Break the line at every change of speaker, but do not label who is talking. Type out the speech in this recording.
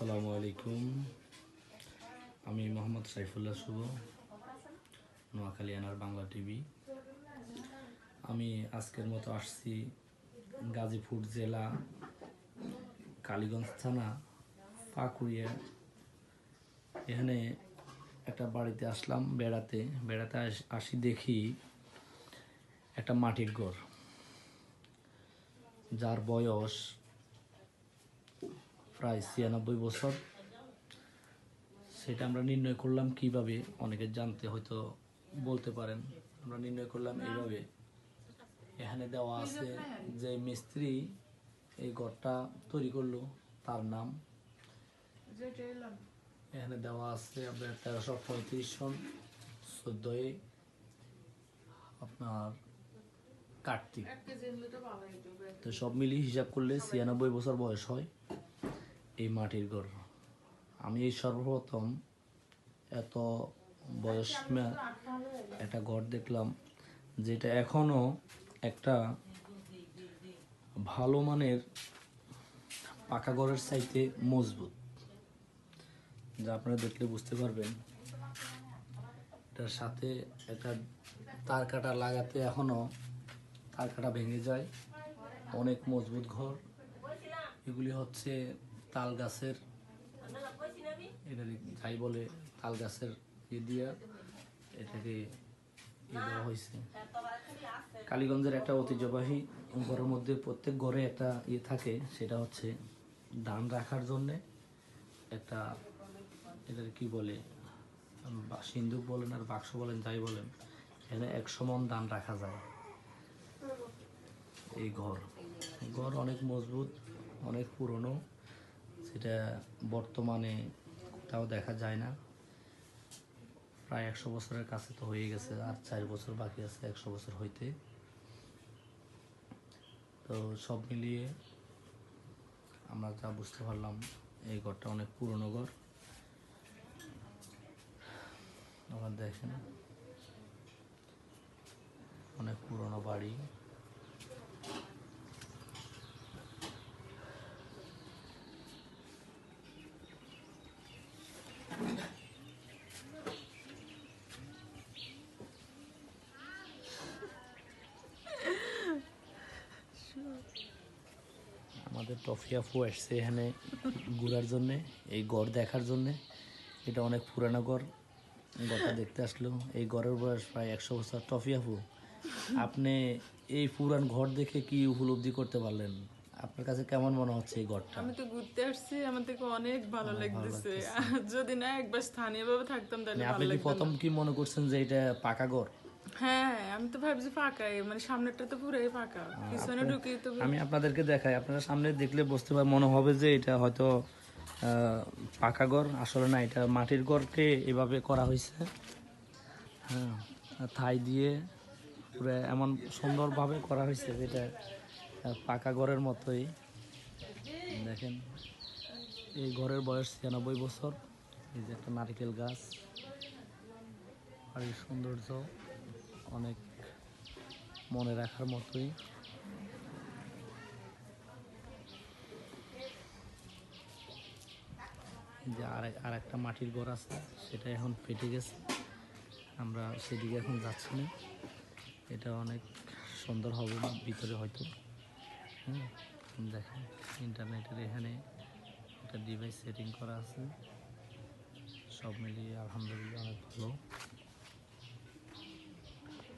আসসালামু আলাইকুম। আমি মোহাম্মদ সাইফুল্লাহ শুভ, নোয়াখালী এনআর বাংলা টিভি। আমি আজকের মতো আসছি গাজীপুর জেলা কালীগঞ্জ থানা পাকুড়িয়া। এখানে একটা বাড়িতে আসলাম বেড়াতে আসি দেখি একটা মাটির ঘর, যার বয়স প্রায় 96 বছর। সেটা আমরা নির্ণয় করলাম কিভাবে, অনেকে জানতে হয়তো বলতে পারেন। আমরা নির্ণয় করলাম এইভাবে, এখানে দেওয়া আছে যে মিস্ত্রি এই ঘরটা তৈরি করলো তার নাম। এখানে দেওয়া আছে আপনার 1335 সন 14 আপনার কার্তিক। তো সব মিলিয়ে হিসাব করলে 96 বছর বয়স হয় এই মাটির ঘর। আমি এই সর্বপ্রথম এত বয়সীমা একটা ঘর দেখলাম, যেটা এখনো একটা ভালো মানের পাকা ঘরের চাইতে মজবুত, যা আপনারা দেখলে বুঝতে পারবেন। এটার সাথে একটা তার কাটা লাগাতে এখনো তার কাটা ভেঙে যায়। অনেক মজবুত ঘর। এগুলি হচ্ছে তাল গাছের, এটা যাই বলে তাল গাছের দিয়া এটাকে দেওয়া হয়েছে। কালীগঞ্জের একটা ঐতিহ্যবাহী ঘরের মধ্যে প্রত্যেক ঘরে একটা থাকে, সেটা হচ্ছে ধান রাখার জন্যে একটা, এটার কি বলে, সিন্দুক বলেন আর বাক্স বলেন যাই বলেন, এখানে 100 মণ ধান রাখা যায়। এই ঘর অনেক মজবুত, অনেক পুরনো, সেটা বর্তমানে কোথাও দেখা যায় না। প্রায় 100 বছরের কাছে তো হয়ে গেছে, আর 4 বছর বাকি আছে 100 বছর হইতে। তো সব মিলিয়ে আমরা যা বুঝতে পারলাম, এই ঘরটা অনেক পুরনো ঘর। আপনারা দেখেন, অনেক পুরনো বাড়ি। আমাদের টফি আপু আসছে এখানে ঘোরার জন্যে, এই ঘর দেখার জন্যে। এটা অনেক পুরানো ঘর, ঘরটা দেখতে আসলো। এই ঘরের বয়স প্রায় 100 বছর। টফি আপু, আপনি এই পুরান ঘর দেখে কি উপলব্ধি করতে পারলেন? আপনার কাছে কেমন মনে হচ্ছে এই ঘরটা?
আমি তো ঘুরতে আসছি, আমার থেকে অনেক ভালো লাগতেছে। যদি না একবার স্থানীয়ভাবে থাকতাম তাহলে
আপনি কি প্রথম কি মনে করছেন যে এটা পাকা ঘর?
হ্যাঁ, আমি তো ভাবছি ফাঁকাই, মানে সামনেরটা তো পুরোই ফাঁকা, পিছনে ঢুকি তো।
আমি আপনাদেরকে দেখাই, আপনারা সামনে দেখলে বুঝতে পার, মনে হবে যে এটা হয়তো পাকা ঘর। আসলে না, এটা মাটির ঘরকে এভাবে করা হয়েছে। হ্যাঁ, থাই দিয়ে পুরো এমন সুন্দরভাবে করা হয়েছে যেটা পাকা ঘরের মতোই। দেখেন, এই ঘরের বয়স 96 বছর। এই যে একটা নারকেল গাছ, আর এই সৌন্দর্য অনেক মনে রাখার মতোই। যে আর একটা মাটির ঘর আছে, সেটা এখন ফেটে গেছে, আমরা সেদিকে এখন যাচ্ছি না। এটা অনেক সুন্দর হবে ভিতরে হয়তো। হ্যাঁ, দেখেন ইন্টারনেটের এখানে একটা ডিভাইস সেটিং করা আছে। সব মিলিয়ে আলহামদুলিল্লাহ অনেক ভালো।